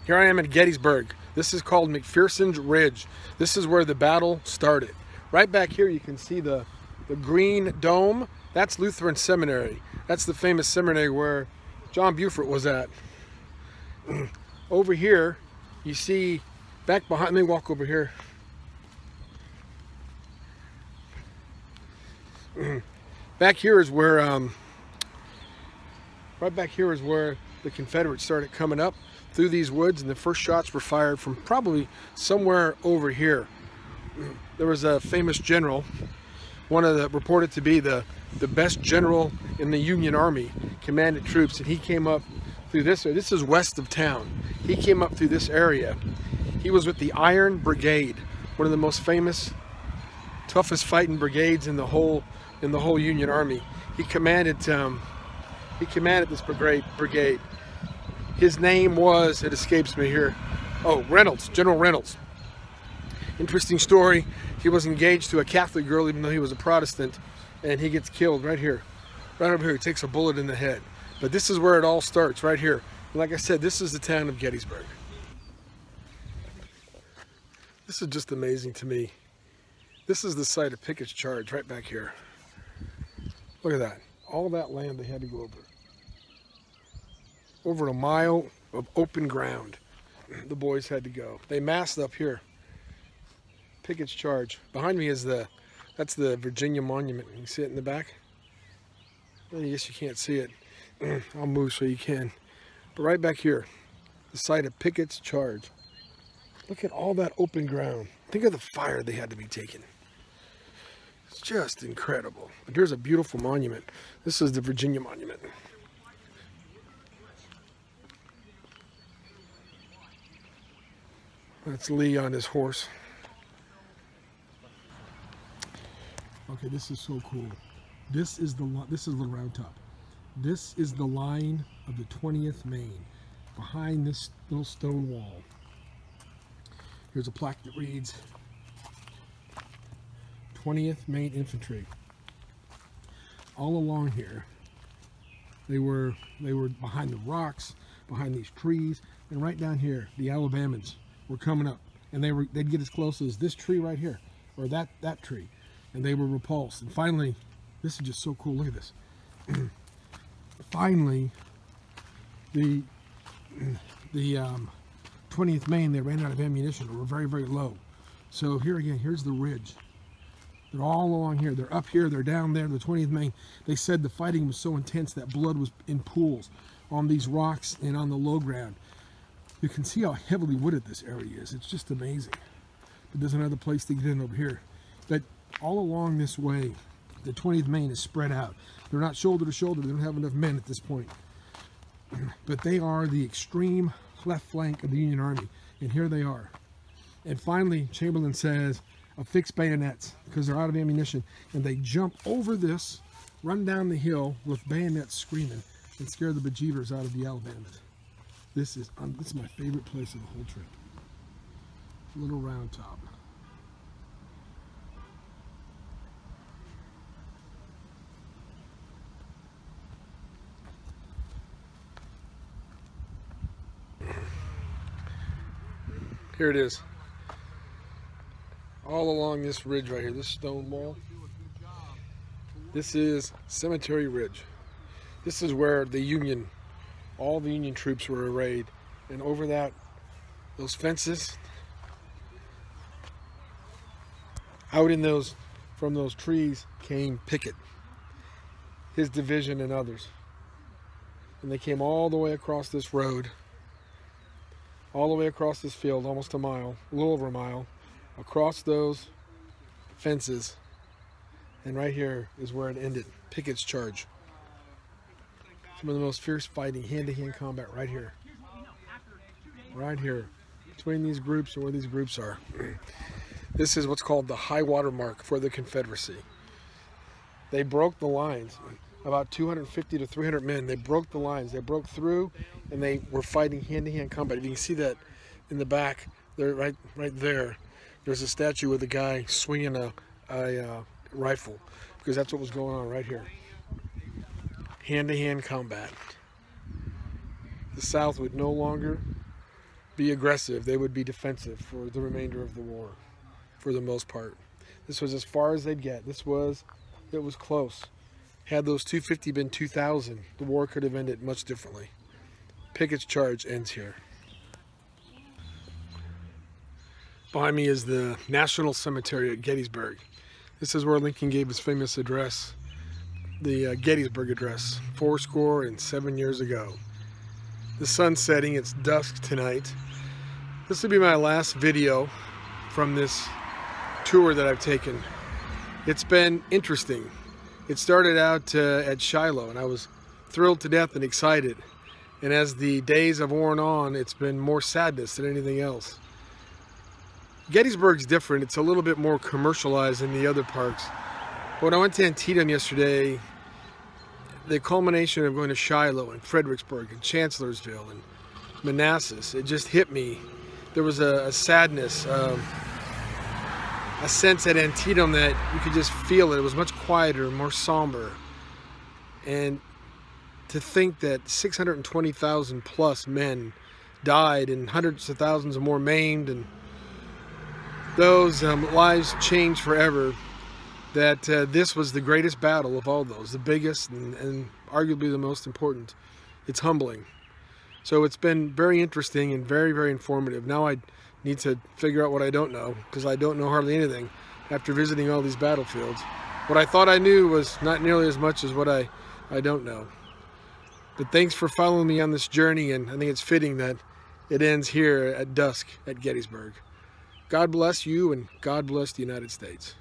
Here I am at Gettysburg. This is called McPherson's Ridge. This is where the battle started. Right back here you can see the green dome. That's Lutheran Seminary. That's the famous seminary where John Buford was at. Over here you see, back behind me, walk over here. Back here is where, right back here is where the Confederates started coming up through these woods, and the first shots were fired from probably somewhere over here. There was a famous general, one of the reported to be the best general in the Union Army, commanded troops, and he came up through this area. This is west of town. He came up through this area. He was with the Iron Brigade, one of the most famous, toughest fighting brigades in the whole Union Army. He commanded this brigade. His name was, it escapes me here, oh, Reynolds, General Reynolds. Interesting story. He was engaged to a Catholic girl even though he was a Protestant, and he gets killed right here. Right over here, he takes a bullet in the head. But this is where it all starts, right here. Like I said, this is the town of Gettysburg. This is just amazing to me. This is the site of Pickett's charge right back here. Look at that. All that land they had to go over. Over a mile of open ground the boys had to go. They massed up here. Pickett's charge. Behind me is that's the Virginia Monument. You can see it in the back? I guess you can't see it. I'll move so you can. But right back here, the site of Pickett's charge. Look at all that open ground. Think of the fire they had to be taking. It's just incredible. But here's a beautiful monument. This is the Virginia Monument. That's Lee on his horse. Okay, this is so cool. This is the Round Top. This is the line of the 20th Maine behind this little stone wall. Here's a plaque that reads 20th Maine Infantry. All along here, they were behind the rocks, behind these trees, and right down here, the Alabamans were coming up, and they'd get as close as this tree right here, or that tree, and they were repulsed. And finally, this is just so cool. Look at this. Finally, the 20th Maine, they ran out of ammunition. They were very, very low. So here again, here's the ridge. They're all along here. They're up here. They're down there. The 20th Maine. They said the fighting was so intense that blood was in pools on these rocks and on the low ground. You can see how heavily wooded this area is. It's just amazing. But there's another place to get in over here. But all along this way, the 20th Maine is spread out. They're not shoulder to shoulder. They don't have enough men at this point. But they are the extreme left flank of the Union Army. And here they are. And finally, Chamberlain says, affix bayonets, because they're out of ammunition. And they jump over this, run down the hill with bayonets screaming, and scare the bejeevers out of the Alabamans. This is my favorite place of the whole trip. Little Round Top. Here it is. All along this ridge right here, this stone wall. This is Cemetery Ridge. This is where all the Union troops were arrayed. And over those fences, out from those trees came Pickett, his division and others. And they came all the way across this road, all the way across this field, almost a mile, a little over a mile, across those fences, and right here is where it ended. Pickett's charge. Some of the most fierce fighting, hand-to-hand combat right here. Right here, between these groups and where these groups are. This is what's called the high water mark for the Confederacy. They broke the lines. About 250 to 300 men, they broke the lines. They broke through, and they were fighting hand-to-hand combat. You can see that in the back, there, right there. There's a statue with a guy swinging a rifle, because that's what was going on right here. Hand-to-hand combat. The South would no longer be aggressive. They would be defensive for the remainder of the war, for the most part. This was as far as they'd get. It was close. Had those 250 been 2,000, the war could have ended much differently. Pickett's charge ends here. Behind me is the National Cemetery at Gettysburg. This is where Lincoln gave his famous address, the Gettysburg Address, 77 years ago. The sun's setting, it's dusk tonight. This will be my last video from this tour that I've taken. It's been interesting. It started out at Shiloh, and I was thrilled to death and excited. And as the days have worn on, it's been more sadness than anything else. Gettysburg's different. It's a little bit more commercialized than the other parks. When I went to Antietam yesterday, the culmination of going to Shiloh and Fredericksburg and Chancellorsville and Manassas, it just hit me. There was a sadness, a sense at Antietam that you could just feel it. It was much quieter, more somber. And to think that 620,000 plus men died and hundreds of thousands of more maimed, and those lives changed forever, that this was the greatest battle of all those, the biggest and arguably the most important. It's humbling. So it's been very interesting and very, very informative. Now I need to figure out what I don't know, because I don't know hardly anything after visiting all these battlefields. What I thought I knew was not nearly as much as what I don't know. But thanks for following me on this journey, and I think it's fitting that it ends here at dusk at Gettysburg. God bless you, and God bless the United States.